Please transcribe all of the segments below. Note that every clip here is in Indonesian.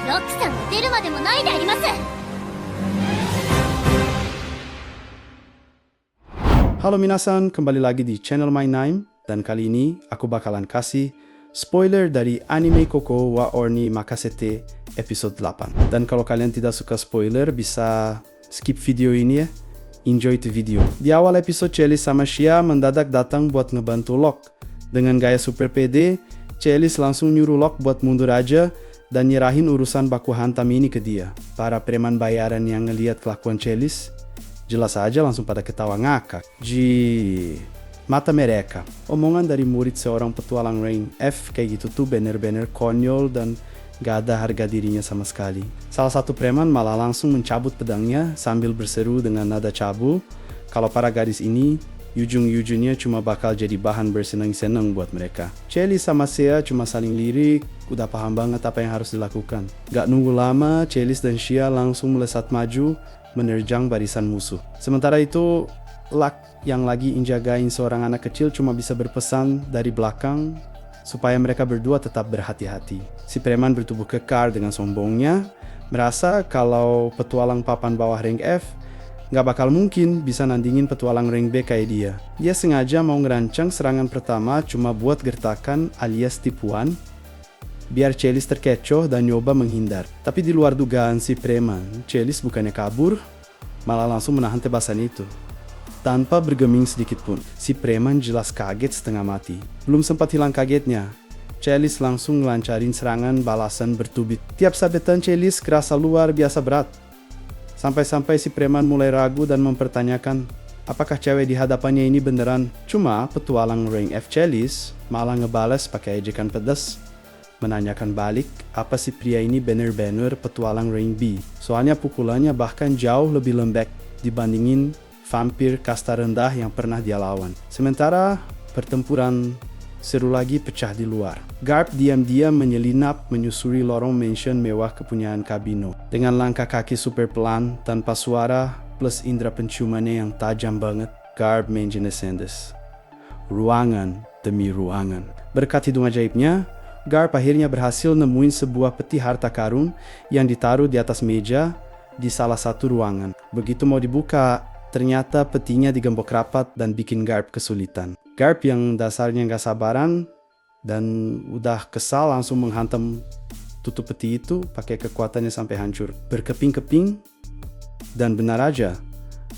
ロックさんが出るまでもないであります。 Halo minasan, kembali lagi di channel My Name, dan kali ini aku bakalan kasih spoiler dari anime Koko wa Orni Makasete episode 8. Dan kalau kalian tidak suka spoiler, bisa skip video ini ya. Enjoy the video. Di awal episode, Celis sama Shia mendadak datang buat ngebantu Locke. Dengan gaya super pede, Celis langsung nyuruh Locke buat mundur aja dan nyerahin urusan baku hantam ini ke dia. Para preman bayaran yang ngeliat kelakuan Celis jelas aja langsung pada ketawa ngakak. Mata mereka. Omongan dari murid seorang petualang rank F kayak gitu tuh bener-bener konyol dan gak ada harga dirinya sama sekali. Salah satu preman malah langsung mencabut pedangnya sambil berseru dengan nada cabul kalau para gadis ini ujung-ujungnya cuma bakal jadi bahan bersenang-senang buat mereka. Celis sama Shia cuma saling lirik, udah paham banget apa yang harus dilakukan. Gak nunggu lama, Celis dan Shia langsung melesat maju menerjang barisan musuh. Sementara itu, Locke yang lagi injagain seorang anak kecil cuma bisa berpesan dari belakang supaya mereka berdua tetap berhati-hati. Si preman bertubuh kekar dengan sombongnya, merasa kalau petualang papan bawah rank F nggak bakal mungkin bisa nandingin petualang rank B kayak dia. Dia sengaja mau ngerancang serangan pertama cuma buat gertakan alias tipuan, biar Celis terkecoh dan nyoba menghindar. Tapi di luar dugaan si preman, Celis bukannya kabur, malah langsung menahan tebasan itu. Tanpa bergeming sedikit pun, si preman jelas kaget setengah mati. Belum sempat hilang kagetnya, Celis langsung ngelancarin serangan balasan bertubi. Tiap sabetan Celis kerasa luar biasa berat. Sampai-sampai si preman mulai ragu dan mempertanyakan apakah cewek di hadapannya ini beneran. Cuma petualang rank F Celis malah ngebales pakai ejekan pedas, menanyakan balik apa si pria ini bener-bener petualang rank B. Soalnya pukulannya bahkan jauh lebih lembek dibandingin vampir kasta rendah yang pernah dia lawan. Sementara pertempuran seru lagi pecah di luar. Garp diam-diam menyelinap menyusuri lorong mansion mewah kepunyaan Kabino. Dengan langkah kaki super pelan, tanpa suara, plus indera penciumannya yang tajam banget, Garp menjenes-endes ruangan demi ruangan. Berkat hidung ajaibnya, Garp akhirnya berhasil nemuin sebuah peti harta karun yang ditaruh di atas meja di salah satu ruangan. Begitu mau dibuka, ternyata petinya digembok rapat dan bikin Garp kesulitan. Garp yang dasarnya gak sabaran dan udah kesal langsung menghantam tutup peti itu pakai kekuatannya sampai hancur. Berkeping-keping dan benar aja,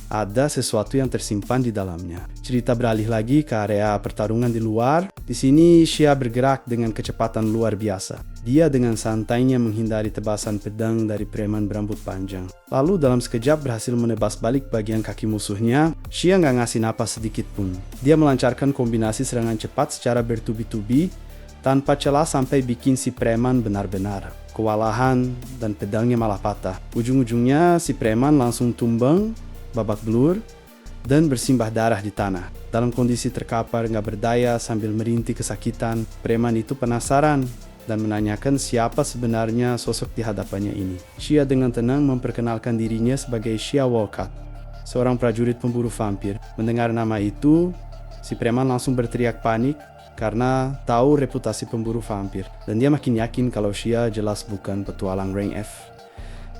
ada sesuatu yang tersimpan di dalamnya. Cerita beralih lagi ke area pertarungan di luar. Di sini Shia bergerak dengan kecepatan luar biasa. Dia dengan santainya menghindari tebasan pedang dari preman berambut panjang. Lalu dalam sekejap berhasil menebas balik bagian kaki musuhnya. Shia nggak ngasih napas sedikit pun. Dia melancarkan kombinasi serangan cepat secara bertubi-tubi tanpa celah sampai bikin si preman benar-benar kewalahan dan pedangnya malah patah. Ujung-ujungnya si preman langsung tumbang, babak belur, dan bersimbah darah di tanah. Dalam kondisi terkapar gak berdaya sambil merintih kesakitan, preman itu penasaran dan menanyakan siapa sebenarnya sosok di hadapannya ini. Shia dengan tenang memperkenalkan dirinya sebagai Shia Walcott, seorang prajurit pemburu vampir. Mendengar nama itu, si preman langsung berteriak panik karena tahu reputasi pemburu vampir. Dan dia makin yakin kalau Shia jelas bukan petualang rank F.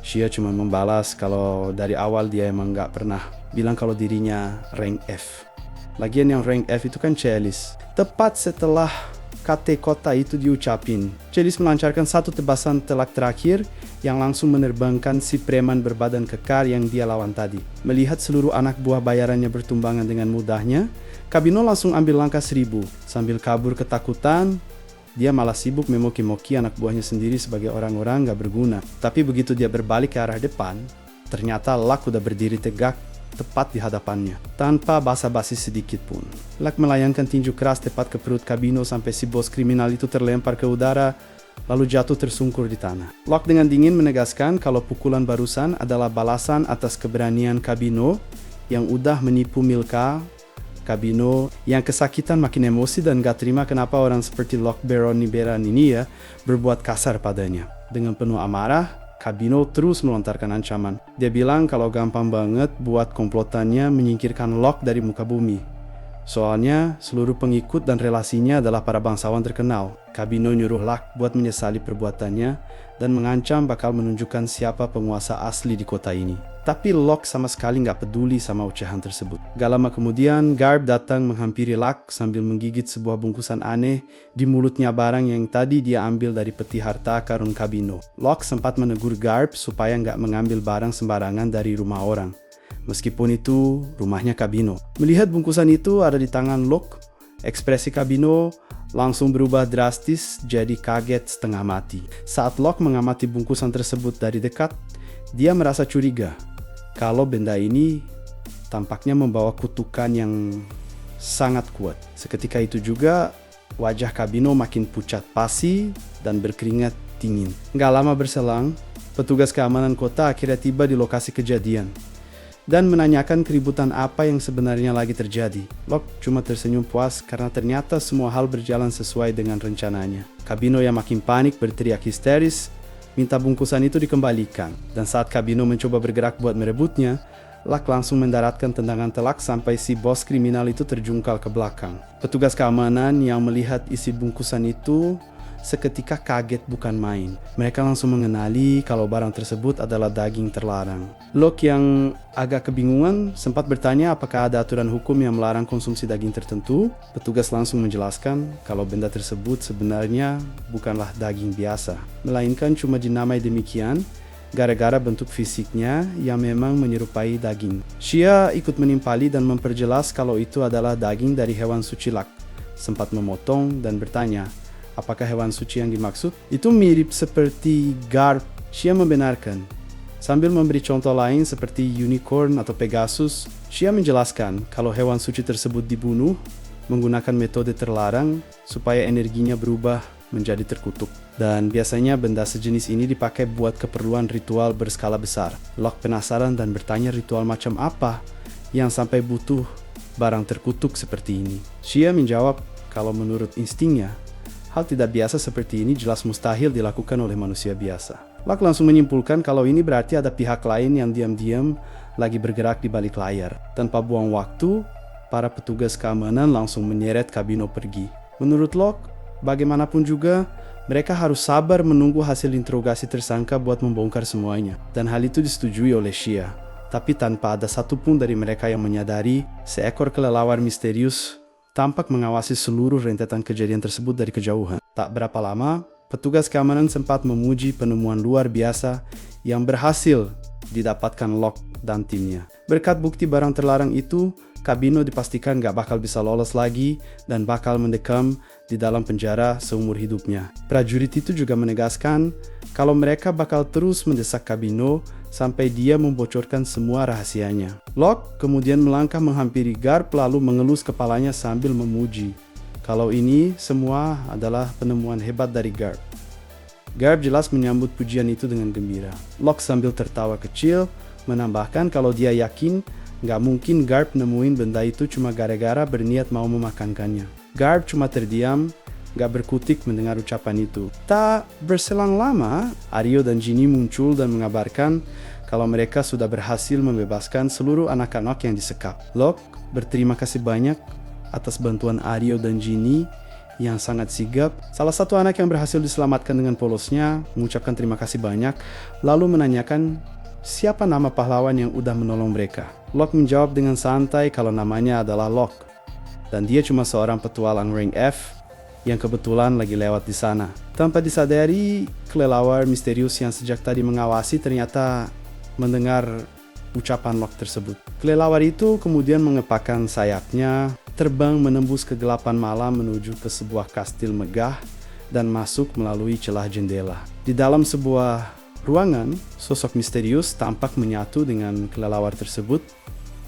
Shia cuma membalas kalau dari awal dia emang gak pernah bilang kalau dirinya rank F. Lagian yang rank F itu kan Celis. Tepat setelah kata kota itu diucapin, Celis melancarkan satu tebasan telak terakhir yang langsung menerbangkan si preman berbadan kekar yang dia lawan tadi. Melihat seluruh anak buah bayarannya bertumbangan dengan mudahnya, Kabino langsung ambil langkah 1000. Sambil kabur ketakutan, dia malah sibuk memoki-moki anak buahnya sendiri sebagai orang-orang gak berguna. Tapi begitu dia berbalik ke arah depan, ternyata Locke udah berdiri tegak tepat di hadapannya, tanpa basa-basi sedikit pun. Locke melayangkan tinju keras tepat ke perut Kabino sampai si bos kriminal itu terlempar ke udara, lalu jatuh tersungkur di tanah. Locke dengan dingin menegaskan kalau pukulan barusan adalah balasan atas keberanian Kabino yang udah menipu Milka. Kabino yang kesakitan makin emosi dan gak terima kenapa orang seperti Locke Baron Niberan ini ya berbuat kasar padanya. Dengan penuh amarah, Kabino terus melontarkan ancaman. Dia bilang kalau gampang banget buat komplotannya menyingkirkan Locke dari muka bumi. Soalnya, seluruh pengikut dan relasinya adalah para bangsawan terkenal. Kabino nyuruh Locke buat menyesali perbuatannya dan mengancam bakal menunjukkan siapa penguasa asli di kota ini. Tapi Locke sama sekali nggak peduli sama ocehan tersebut. Gak lama kemudian, Garp datang menghampiri Locke sambil menggigit sebuah bungkusan aneh di mulutnya barang yang tadi dia ambil dari peti harta karun Kabino. Locke sempat menegur Garp supaya nggak mengambil barang sembarangan dari rumah orang. Meskipun itu rumahnya Kabino. Melihat bungkusan itu ada di tangan Locke, ekspresi Kabino langsung berubah drastis jadi kaget setengah mati. Saat Locke mengamati bungkusan tersebut dari dekat, dia merasa curiga kalau benda ini tampaknya membawa kutukan yang sangat kuat. Seketika itu juga wajah Kabino makin pucat pasi dan berkeringat dingin. Gak lama berselang, petugas keamanan kota akhirnya tiba di lokasi kejadian dan menanyakan keributan apa yang sebenarnya lagi terjadi. Locke cuma tersenyum puas karena ternyata semua hal berjalan sesuai dengan rencananya. Kabino yang makin panik berteriak histeris, minta bungkusan itu dikembalikan. Dan saat Kabino mencoba bergerak buat merebutnya, Locke langsung mendaratkan tendangan telak sampai si bos kriminal itu terjungkal ke belakang. Petugas keamanan yang melihat isi bungkusan itu seketika kaget bukan main. Mereka langsung mengenali kalau barang tersebut adalah daging terlarang. Locke yang agak kebingungan sempat bertanya apakah ada aturan hukum yang melarang konsumsi daging tertentu. Petugas langsung menjelaskan kalau benda tersebut sebenarnya bukanlah daging biasa, melainkan cuma dinamai demikian gara-gara bentuk fisiknya yang memang menyerupai daging. Shia ikut menimpali dan memperjelas kalau itu adalah daging dari hewan suci Locke. Sempat memotong dan bertanya, apakah hewan suci yang dimaksud? Itu mirip seperti Garp. Shia membenarkan. Sambil memberi contoh lain seperti unicorn atau Pegasus, Shia menjelaskan kalau hewan suci tersebut dibunuh menggunakan metode terlarang supaya energinya berubah menjadi terkutuk. Dan biasanya benda sejenis ini dipakai buat keperluan ritual berskala besar. Locke penasaran dan bertanya ritual macam apa yang sampai butuh barang terkutuk seperti ini. Shia menjawab kalau menurut instingnya, hal tidak biasa seperti ini jelas mustahil dilakukan oleh manusia biasa. Locke langsung menyimpulkan kalau ini berarti ada pihak lain yang diam-diam lagi bergerak di balik layar. Tanpa buang waktu, para petugas keamanan langsung menyeret Kabino pergi. Menurut Locke, bagaimanapun juga, mereka harus sabar menunggu hasil interogasi tersangka buat membongkar semuanya. Dan hal itu disetujui oleh Shia. Tapi tanpa ada satupun dari mereka yang menyadari seekor kelelawar misterius tampak mengawasi seluruh rentetan kejadian tersebut dari kejauhan. Tak berapa lama, petugas keamanan sempat memuji penemuan luar biasa yang berhasil didapatkan Locke dan timnya. Berkat bukti barang terlarang itu, Kabino dipastikan gak bakal bisa lolos lagi dan bakal mendekam di dalam penjara seumur hidupnya. Prajurit itu juga menegaskan kalau mereka bakal terus mendesak Kabino sampai dia membocorkan semua rahasianya. Locke kemudian melangkah menghampiri Garp lalu mengelus kepalanya sambil memuji kalau ini semua adalah penemuan hebat dari Garp. Garp jelas menyambut pujian itu dengan gembira. Locke sambil tertawa kecil menambahkan kalau dia yakin gak mungkin Garp nemuin benda itu cuma gara-gara berniat mau memakankannya. Garp cuma terdiam, gak berkutik mendengar ucapan itu. Tak berselang lama, Aryo dan Ginny muncul dan mengabarkan kalau mereka sudah berhasil membebaskan seluruh anak-anak yang disekap. Locke berterima kasih banyak atas bantuan Aryo dan Ginny yang sangat sigap. Salah satu anak yang berhasil diselamatkan dengan polosnya mengucapkan terima kasih banyak, lalu menanyakan siapa nama pahlawan yang udah menolong mereka. Locke menjawab dengan santai kalau namanya adalah Locke, dan dia cuma seorang petualang rank F yang kebetulan lagi lewat di sana. Tanpa disadari, kelelawar misterius yang sejak tadi mengawasi ternyata mendengar ucapan Locke tersebut. Kelelawar itu kemudian mengepakkan sayapnya, terbang menembus kegelapan malam menuju ke sebuah kastil megah dan masuk melalui celah jendela. Di dalam sebuah ruangan, sosok misterius tampak menyatu dengan kelelawar tersebut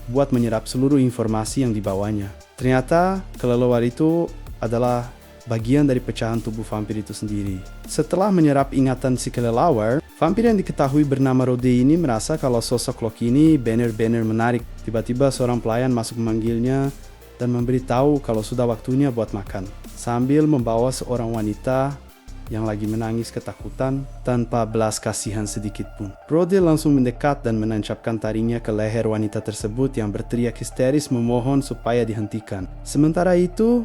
buat menyerap seluruh informasi yang dibawanya. Ternyata kelelawar itu adalah bagian dari pecahan tubuh vampir itu sendiri. Setelah menyerap ingatan si kelelawar, vampir yang diketahui bernama Rode ini merasa kalau sosok Locke ini benar-benar menarik. Tiba-tiba seorang pelayan masuk memanggilnya dan memberitahu kalau sudah waktunya buat makan. Sambil membawa seorang wanita yang lagi menangis ketakutan tanpa belas kasihan sedikit pun. Brody langsung mendekat dan menancapkan taringnya ke leher wanita tersebut yang berteriak histeris memohon supaya dihentikan. Sementara itu,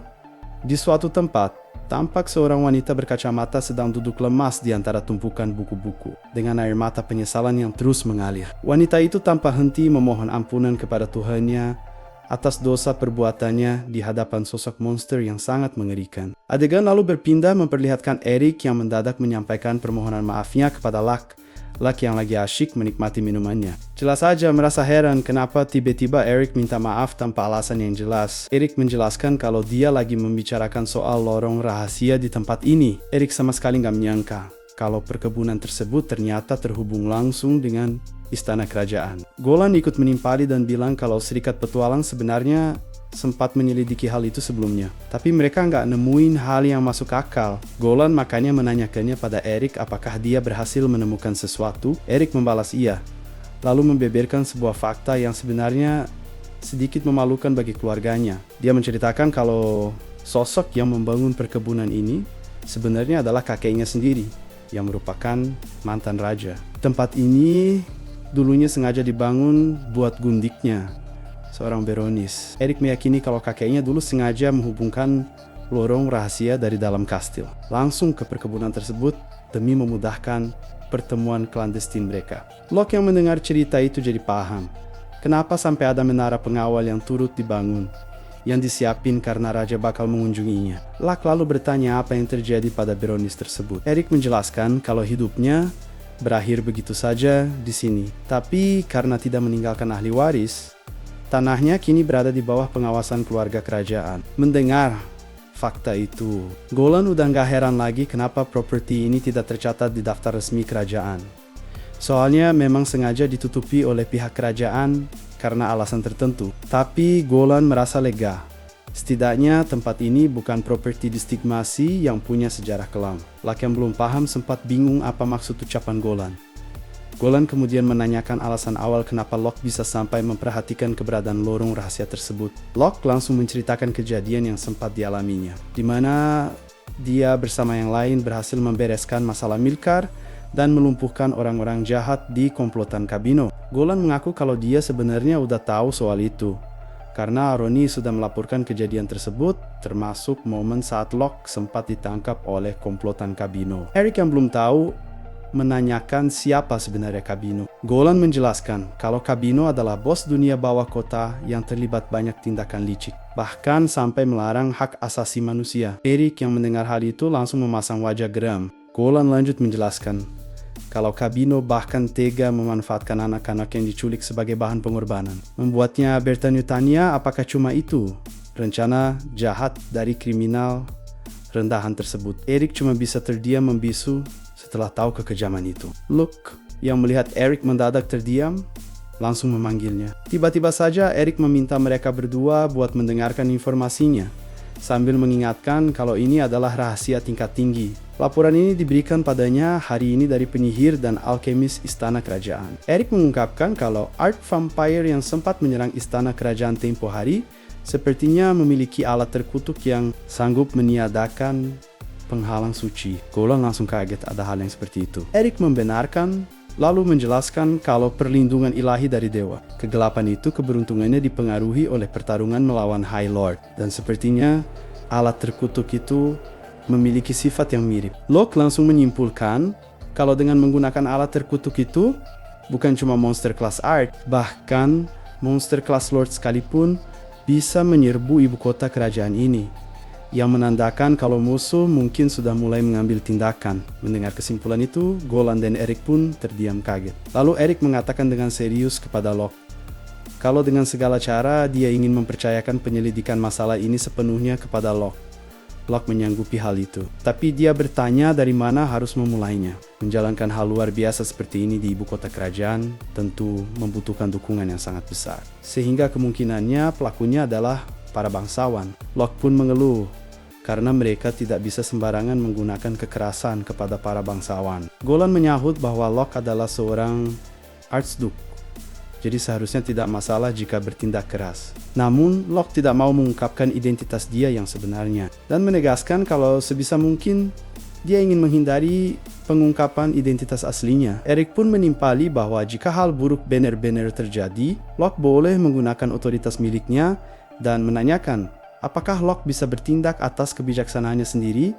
di suatu tempat, tampak seorang wanita berkacamata sedang duduk lemas di antara tumpukan buku-buku dengan air mata penyesalan yang terus mengalir. Wanita itu tanpa henti memohon ampunan kepada Tuhannya atas dosa perbuatannya di hadapan sosok monster yang sangat mengerikan. Adegan lalu berpindah memperlihatkan Eric yang mendadak menyampaikan permohonan maafnya kepada Lak yang lagi asyik menikmati minumannya. Jelas saja merasa heran kenapa tiba-tiba Eric minta maaf tanpa alasan yang jelas. Eric menjelaskan kalau dia lagi membicarakan soal lorong rahasia di tempat ini. Eric sama sekali nggak menyangka kalau perkebunan tersebut ternyata terhubung langsung dengan istana kerajaan. Golan ikut menimpali dan bilang kalau Serikat Petualang sebenarnya sempat menyelidiki hal itu sebelumnya. Tapi mereka nggak nemuin hal yang masuk akal. Golan makanya menanyakannya pada Eric apakah dia berhasil menemukan sesuatu. Eric membalas iya, lalu membeberkan sebuah fakta yang sebenarnya sedikit memalukan bagi keluarganya. Dia menceritakan kalau sosok yang membangun perkebunan ini sebenarnya adalah kakeknya sendiri, yang merupakan mantan raja. Tempat ini dulunya sengaja dibangun buat gundiknya, seorang Beronis. Eric meyakini kalau kakeknya dulu sengaja menghubungkan lorong rahasia dari dalam kastil langsung ke perkebunan tersebut demi memudahkan pertemuan klandestin mereka. Locke yang mendengar cerita itu jadi paham kenapa sampai ada menara pengawal yang turut dibangun, yang disiapin karena raja bakal mengunjunginya. Locke lalu bertanya apa yang terjadi pada Beronis tersebut. Eric menjelaskan kalau hidupnya berakhir begitu saja di sini. Tapi karena tidak meninggalkan ahli waris, tanahnya kini berada di bawah pengawasan keluarga kerajaan. Mendengar fakta itu, Golan udah gak heran lagi kenapa properti ini tidak tercatat di daftar resmi kerajaan. Soalnya memang sengaja ditutupi oleh pihak kerajaan karena alasan tertentu. Tapi Golan merasa lega. Setidaknya tempat ini bukan properti distigmasi yang punya sejarah kelam. Lak yang belum paham sempat bingung apa maksud ucapan Golan. Golan kemudian menanyakan alasan awal kenapa Locke bisa sampai memperhatikan keberadaan lorong rahasia tersebut. Locke langsung menceritakan kejadian yang sempat dialaminya, di mana dia bersama yang lain berhasil membereskan masalah Milkar dan melumpuhkan orang-orang jahat di komplotan Kabino. Golan mengaku kalau dia sebenarnya udah tahu soal itu, karena Aroni sudah melaporkan kejadian tersebut, termasuk momen saat Locke sempat ditangkap oleh komplotan Kabino. Eric yang belum tahu menanyakan siapa sebenarnya Kabino. Golan menjelaskan kalau Kabino adalah bos dunia bawah kota yang terlibat banyak tindakan licik, bahkan sampai melarang hak asasi manusia. Eric yang mendengar hal itu langsung memasang wajah geram. Golan lanjut menjelaskan kalau Kabino bahkan tega memanfaatkan anak-anak yang diculik sebagai bahan pengorbanan. Membuatnya bertanya-tanya apakah cuma itu rencana jahat dari kriminal rendahan tersebut. Eric cuma bisa terdiam membisu setelah tahu kekejaman itu. Luke yang melihat Eric mendadak terdiam langsung memanggilnya. Tiba-tiba saja Eric meminta mereka berdua buat mendengarkan informasinya, sambil mengingatkan kalau ini adalah rahasia tingkat tinggi. Laporan ini diberikan padanya hari ini dari penyihir dan alkemis istana kerajaan. Eric mengungkapkan kalau Art Vampire yang sempat menyerang istana kerajaan tempo hari sepertinya memiliki alat terkutuk yang sanggup meniadakan penghalang suci. Golan langsung kaget ada hal yang seperti itu. Eric membenarkan, lalu menjelaskan kalau perlindungan ilahi dari dewa. Kegelapan itu keberuntungannya dipengaruhi oleh pertarungan melawan High Lord, dan sepertinya alat terkutuk itu memiliki sifat yang mirip. Locke langsung menyimpulkan kalau dengan menggunakan alat terkutuk itu bukan cuma monster kelas Art, bahkan monster kelas Lord sekalipun bisa menyerbu ibu kota kerajaan ini, yang menandakan kalau musuh mungkin sudah mulai mengambil tindakan. Mendengar kesimpulan itu, Golan dan Eric pun terdiam kaget. Lalu Eric mengatakan dengan serius kepada Locke kalau dengan segala cara dia ingin mempercayakan penyelidikan masalah ini sepenuhnya kepada Locke. Locke menyanggupi hal itu, tapi dia bertanya dari mana harus memulainya. Menjalankan hal luar biasa seperti ini di ibu kota kerajaan tentu membutuhkan dukungan yang sangat besar, sehingga kemungkinannya pelakunya adalah para bangsawan. Locke pun mengeluh karena mereka tidak bisa sembarangan menggunakan kekerasan kepada para bangsawan. Golan menyahut bahwa Locke adalah seorang Archduke, jadi seharusnya tidak masalah jika bertindak keras. Namun, Locke tidak mau mengungkapkan identitas dia yang sebenarnya, dan menegaskan kalau sebisa mungkin Dia ingin menghindari pengungkapan identitas aslinya. Eric pun menimpali bahwa jika hal buruk benar-benar terjadi, Locke boleh menggunakan otoritas miliknya dan menanyakan apakah Locke bisa bertindak atas kebijaksanaannya sendiri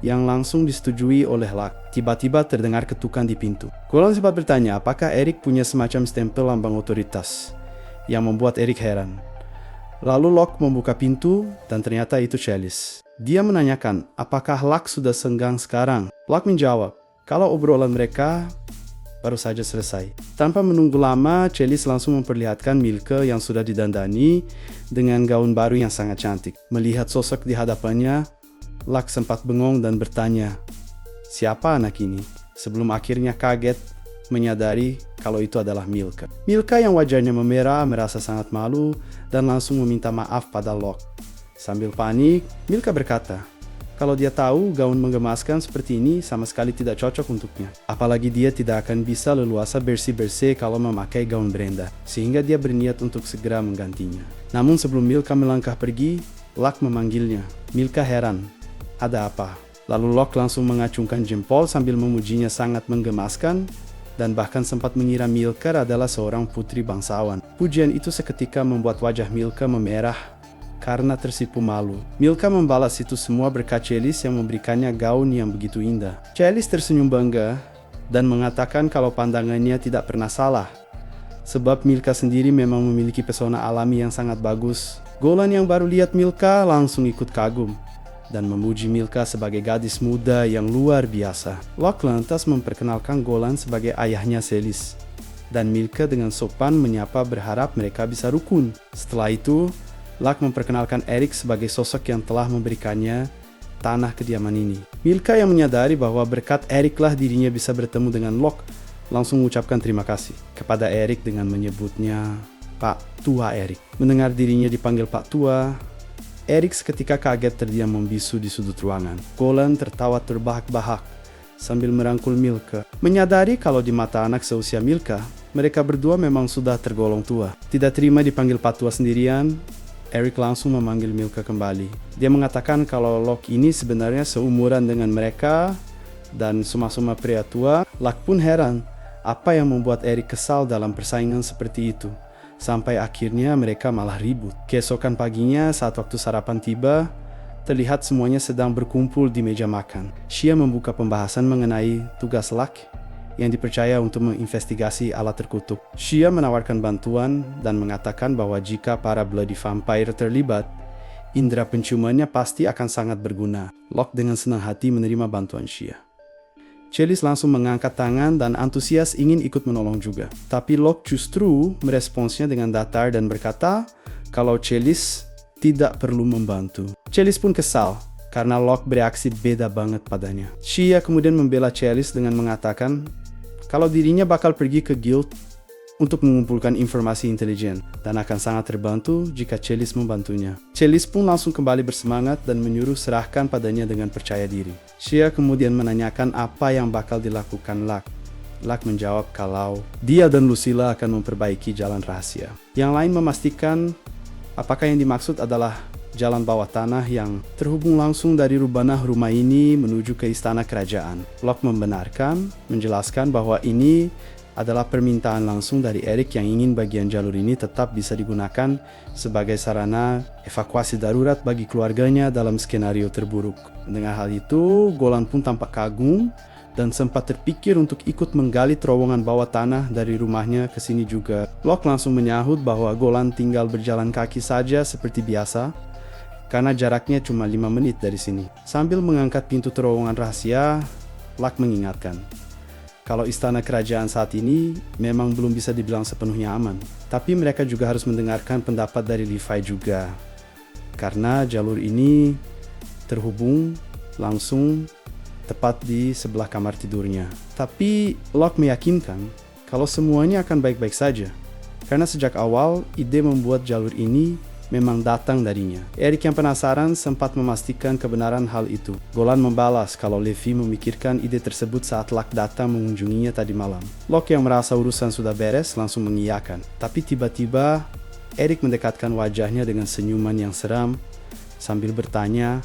yang langsung disetujui oleh Locke. Tiba-tiba terdengar ketukan di pintu. Golan sempat bertanya apakah Eric punya semacam stempel lambang otoritas yang membuat Eric heran. Lalu Locke membuka pintu dan ternyata itu Chalice. Dia menanyakan apakah Locke sudah senggang sekarang. Locke menjawab kalau obrolan mereka baru saja selesai. Tanpa menunggu lama, Chalice langsung memperlihatkan Milke yang sudah didandani dengan gaun baru yang sangat cantik. Melihat sosok di hadapannya, Locke sempat bengong dan bertanya, siapa anak ini? Sebelum akhirnya kaget menyadari kalau itu adalah Milke. Milke yang wajahnya memerah merasa sangat malu dan langsung meminta maaf pada Locke. Sambil panik, Milke berkata, kalau dia tahu gaun menggemaskan seperti ini sama sekali tidak cocok untuknya. Apalagi dia tidak akan bisa leluasa bersih-bersih kalau memakai gaun Brenda. Sehingga dia berniat untuk segera menggantinya. Namun sebelum Milka melangkah pergi, Locke memanggilnya. Milka heran. Ada apa? Lalu Locke langsung mengacungkan jempol sambil memujinya sangat menggemaskan dan bahkan sempat mengira Milka adalah seorang putri bangsawan. Pujian itu seketika membuat wajah Milka memerah karena tersipu malu. Milka membalas itu semua berkat Chalice yang memberikannya gaun yang begitu indah. Chalice tersenyum bangga dan mengatakan kalau pandangannya tidak pernah salah, sebab Milka sendiri memang memiliki pesona alami yang sangat bagus. Golan yang baru lihat Milka langsung ikut kagum dan memuji Milka sebagai gadis muda yang luar biasa. Locke lantas memperkenalkan Golan sebagai ayahnya Chalice, dan Milka dengan sopan menyapa berharap mereka bisa rukun. Setelah itu, Locke memperkenalkan Eric sebagai sosok yang telah memberikannya tanah kediaman ini. Milka yang menyadari bahwa berkat Eric lah dirinya bisa bertemu dengan Locke, langsung mengucapkan terima kasih kepada Eric dengan menyebutnya Pak Tua Eric. Mendengar dirinya dipanggil Pak Tua, Eric seketika kaget terdiam membisu di sudut ruangan. Golan tertawa terbahak-bahak sambil merangkul Milka. Menyadari kalau di mata anak seusia Milka, mereka berdua memang sudah tergolong tua. Tidak terima dipanggil Pak Tua sendirian, Eric langsung memanggil Milka kembali. Dia mengatakan kalau Locke ini sebenarnya seumuran dengan mereka dan suma-suma pria tua. Locke pun heran apa yang membuat Eric kesal dalam persaingan seperti itu. Sampai akhirnya mereka malah ribut. Keesokan paginya saat waktu sarapan tiba, terlihat semuanya sedang berkumpul di meja makan. Shia membuka pembahasan mengenai tugas Locke yang dipercaya untuk menginvestigasi alat terkutuk. Shia menawarkan bantuan dan mengatakan bahwa jika para bloody vampire terlibat, indera penciumannya pasti akan sangat berguna. Locke dengan senang hati menerima bantuan Shia. Chalice langsung mengangkat tangan dan antusias ingin ikut menolong juga. Tapi Locke justru meresponsnya dengan datar dan berkata kalau Chalice tidak perlu membantu. Chalice pun kesal karena Locke bereaksi beda banget padanya. Shia kemudian membela Chalice dengan mengatakan kalau dirinya bakal pergi ke guild untuk mengumpulkan informasi intelijen dan akan sangat terbantu jika Chalice membantunya. Chalice pun langsung kembali bersemangat dan menyuruh serahkan padanya dengan percaya diri. Shia kemudian menanyakan apa yang bakal dilakukan Locke. Locke menjawab kalau dia dan Lucilla akan memperbaiki jalan rahasia. Yang lain memastikan apakah yang dimaksud adalah jalan bawah tanah yang terhubung langsung dari rubanah rumah ini menuju ke istana kerajaan. Locke membenarkan, menjelaskan bahwa ini adalah permintaan langsung dari Eric yang ingin bagian jalur ini tetap bisa digunakan sebagai sarana evakuasi darurat bagi keluarganya dalam skenario terburuk. Mendengar hal itu, Golan pun tampak kagum dan sempat terpikir untuk ikut menggali terowongan bawah tanah dari rumahnya ke sini juga. Locke langsung menyahut bahwa Golan tinggal berjalan kaki saja seperti biasa, karena jaraknya cuma 5 menit dari sini. Sambil mengangkat pintu terowongan rahasia, Locke mengingatkan kalau istana kerajaan saat ini memang belum bisa dibilang sepenuhnya aman. Tapi mereka juga harus mendengarkan pendapat dari Levi juga. Karena jalur ini terhubung langsung tepat di sebelah kamar tidurnya. Tapi Locke meyakinkan kalau semuanya akan baik-baik saja. Karena sejak awal ide membuat jalur ini memang datang darinya. Eric yang penasaran sempat memastikan kebenaran hal itu. Golan membalas kalau Levi memikirkan ide tersebut saat Locke datang mengunjunginya tadi malam. Locke yang merasa urusan sudah beres langsung mengiyakan. Tapi tiba-tiba Eric mendekatkan wajahnya dengan senyuman yang seram sambil bertanya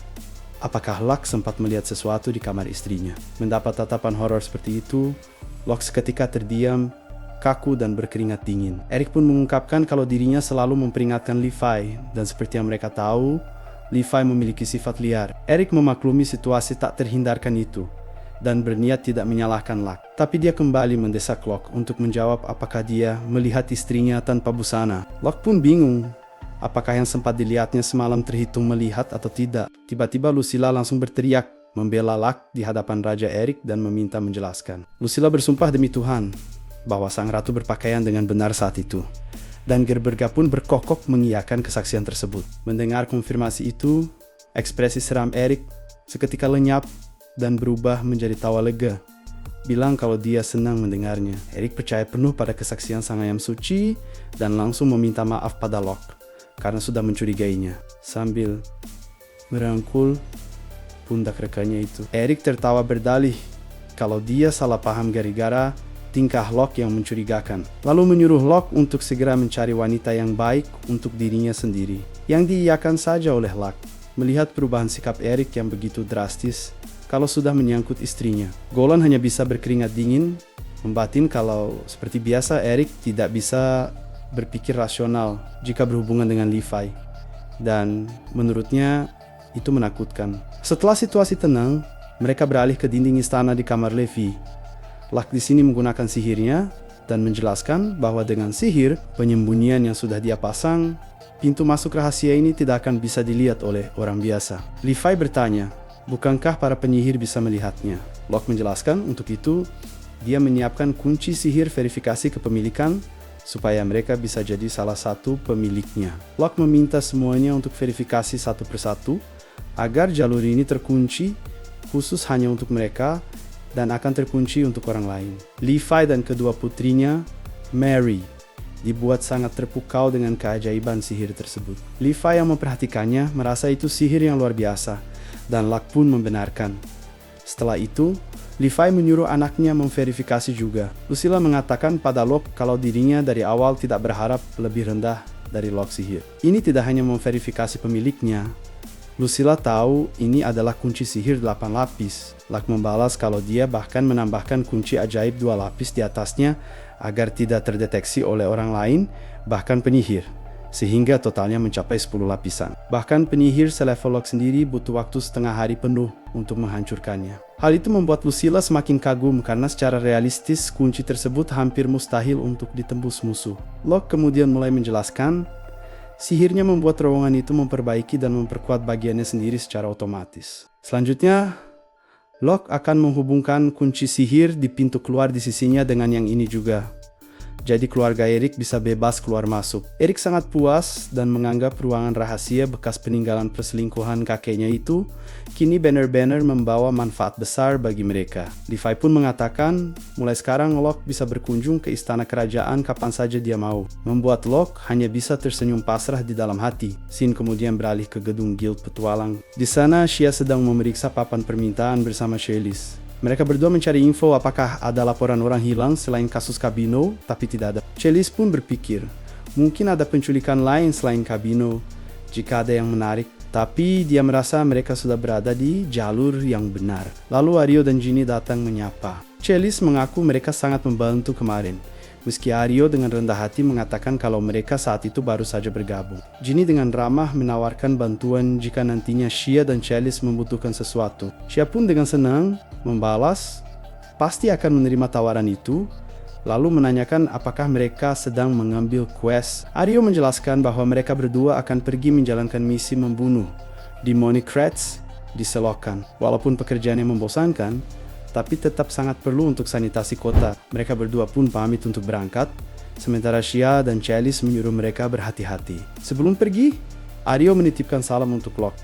apakah Locke sempat melihat sesuatu di kamar istrinya. Mendapat tatapan horor seperti itu, Locke seketika terdiam, kaku dan berkeringat dingin. Eric pun mengungkapkan kalau dirinya selalu memperingatkan Levi, dan seperti yang mereka tahu, Levi memiliki sifat liar. Eric memaklumi situasi tak terhindarkan itu, dan berniat tidak menyalahkan Locke. Tapi dia kembali mendesak Locke untuk menjawab apakah dia melihat istrinya tanpa busana. Locke pun bingung, apakah yang sempat dilihatnya semalam terhitung melihat atau tidak. Tiba-tiba Lucilla langsung berteriak, membela Locke di hadapan Raja Eric dan meminta menjelaskan. Lucilla bersumpah demi Tuhan bahwa sang ratu berpakaian dengan benar saat itu. Dan Gerberga pun berkokok mengiyakan kesaksian tersebut. Mendengar konfirmasi itu, ekspresi seram Eric seketika lenyap dan berubah menjadi tawa lega. Bilang kalau dia senang mendengarnya. Eric percaya penuh pada kesaksian sang ayam suci dan langsung meminta maaf pada Locke karena sudah mencurigainya, sambil merangkul pundak rekannya itu. Eric tertawa berdalih kalau dia salah paham gara-gara tingkah Locke yang mencurigakan, lalu menyuruh Locke untuk segera mencari wanita yang baik untuk dirinya sendiri, yang diiyakan saja oleh Locke. Melihat perubahan sikap Eric yang begitu drastis kalau sudah menyangkut istrinya, Golan hanya bisa berkeringat dingin, membatin kalau seperti biasa Eric tidak bisa berpikir rasional jika berhubungan dengan Levi, dan menurutnya itu menakutkan. Setelah situasi tenang, mereka beralih ke dinding istana di kamar Levi. Locke di sini menggunakan sihirnya dan menjelaskan bahwa dengan sihir penyembunyian yang sudah dia pasang, pintu masuk rahasia ini tidak akan bisa dilihat oleh orang biasa. Levi bertanya, bukankah para penyihir bisa melihatnya? Locke menjelaskan untuk itu dia menyiapkan kunci sihir verifikasi kepemilikan supaya mereka bisa jadi salah satu pemiliknya. Locke meminta semuanya untuk verifikasi satu persatu agar jalur ini terkunci khusus hanya untuk mereka dan akan terkunci untuk orang lain. Levi dan kedua putrinya, Mary, dibuat sangat terpukau dengan keajaiban sihir tersebut. Levi yang memperhatikannya merasa itu sihir yang luar biasa, dan Locke pun membenarkan. Setelah itu, Levi menyuruh anaknya memverifikasi juga. Lucilla mengatakan pada Locke kalau dirinya dari awal tidak berharap lebih rendah dari Locke sihir. Ini tidak hanya memverifikasi pemiliknya. Lucilla tahu ini adalah kunci sihir 8 lapis. Locke membalas kalau dia bahkan menambahkan kunci ajaib 2 lapis di atasnya agar tidak terdeteksi oleh orang lain, bahkan penyihir, sehingga totalnya mencapai 10 lapisan. Bahkan penyihir selevel Locke sendiri butuh waktu setengah hari penuh untuk menghancurkannya. Hal itu membuat Lucilla semakin kagum karena secara realistis kunci tersebut hampir mustahil untuk ditembus musuh. Locke kemudian mulai menjelaskan, sihirnya membuat terowongan itu memperbaiki dan memperkuat bagiannya sendiri secara otomatis. Selanjutnya, Locke akan menghubungkan kunci sihir di pintu keluar di sisinya dengan yang ini juga. Jadi keluarga Eric bisa bebas keluar masuk. Eric sangat puas dan menganggap ruangan rahasia bekas peninggalan perselingkuhan kakeknya itu kini benar-benar membawa manfaat besar bagi mereka. Levi pun mengatakan mulai sekarang Locke bisa berkunjung ke istana kerajaan kapan saja dia mau, membuat Locke hanya bisa tersenyum pasrah di dalam hati. Scene kemudian beralih ke gedung Guild Petualang. Di sana Shia sedang memeriksa papan permintaan bersama Chalice. Mereka berdua mencari info apakah ada laporan orang hilang selain kasus Cabino, tapi tidak ada. Chalice pun berpikir, mungkin ada penculikan lain selain Cabino jika ada yang menarik, tapi dia merasa mereka sudah berada di jalur yang benar. Lalu Aryo dan Ginny datang menyapa. Chalice mengaku mereka sangat membantu kemarin, meski Aryo dengan rendah hati mengatakan kalau mereka saat itu baru saja bergabung. Ginny dengan ramah menawarkan bantuan jika nantinya Shia dan Chalice membutuhkan sesuatu. Shia pun dengan senang membalas, pasti akan menerima tawaran itu, lalu menanyakan apakah mereka sedang mengambil quest. Aryo menjelaskan bahwa mereka berdua akan pergi menjalankan misi membunuh demonic rats di selokan. Walaupun pekerjaannya membosankan, tapi tetap sangat perlu untuk sanitasi kota. Mereka berdua pun pamit untuk berangkat, sementara Shia dan Chalice menyuruh mereka berhati-hati. Sebelum pergi, Aryo menitipkan salam untuk Locke.